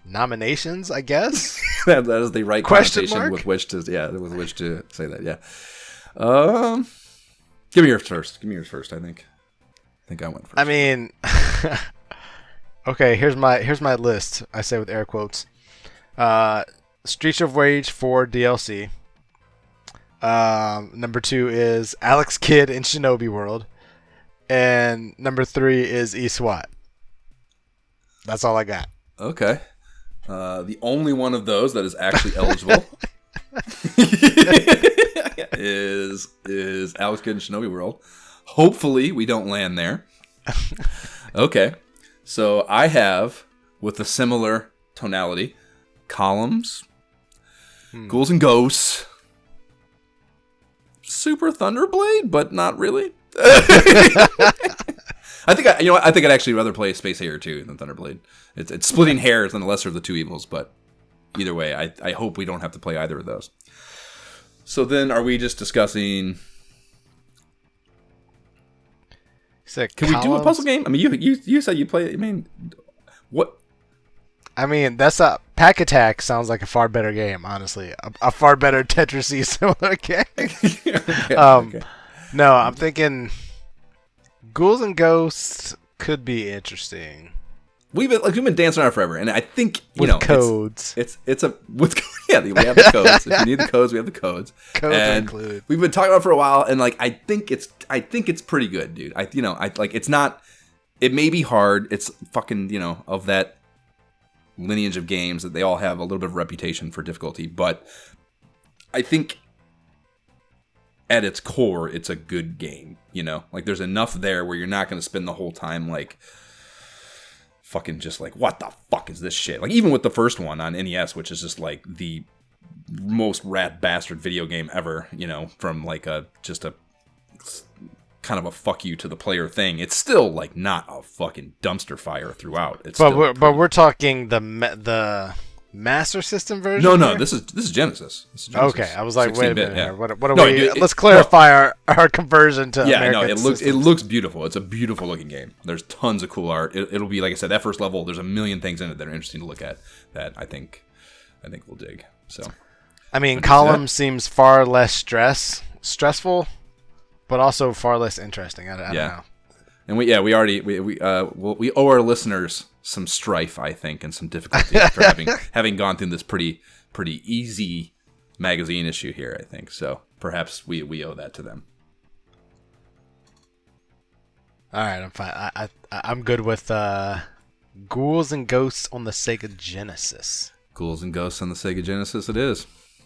nominations, I guess. that is the right Question connotation mark? with which to say that. Yeah. Give me yours first. I think I went first. I mean, okay. Here's my list. I say with air quotes. Streets of Rage 4 DLC. Number 2 is Alex Kidd in Shinobi World, and number 3 is eSWAT. That's all I got. Okay. The only one of those that is actually eligible is Alex Kidd in Shinobi World. Hopefully, we don't land there. Okay. So I have, with a similar tonality, Columns, Ghouls and Ghosts, Super Thunderblade, but not really. I think I'd actually rather play Space Harrier 2 than Thunderblade. It's splitting hairs on the lesser of the two evils, but either way, I hope we don't have to play either of those. So then, are we just discussing? Can we do a puzzle game? I mean, you said you play. I mean, what? I mean, that's a Pack Attack sounds like a far better game, honestly. A far better Tetris-y similar game. Okay. No, I'm thinking Ghouls and Ghosts could be interesting. We've been dancing on it forever, and I think codes. We have the codes. If you need the codes, we have the codes. Codes are included. We've been talking about it for a while, and I think it's pretty good, dude. It's not. It may be hard. It's fucking of that lineage of games that they all have a little bit of reputation for difficulty, but I think at its core, it's a good game. There's enough there where you're not going to spend the whole time fucking just what the fuck is this shit? Even with the first one on NES, which is just the most rat bastard video game ever, from just a kind of a fuck you to the player thing. It's still not a fucking dumpster fire throughout. But we're talking the Master System version. No, this is Genesis. Okay, I was like, wait a minute. Yeah. What are we? Dude, let's clarify our conversion to American systems. It looks beautiful. It's a beautiful looking game. There's tons of cool art. It'll be, like I said, that first level. There's a million things in it that are interesting to look at that I think we'll dig. So, I mean, Column seems far less stressful, but also far less interesting. I don't know. And we owe our listeners some strife, I think, and some difficulty after having gone through this pretty easy magazine issue here, I think. So perhaps we owe that to them. All right, I'm fine. I'm good with Ghouls and Ghosts on the Sega Genesis. Ghouls and Ghosts on the Sega Genesis it is.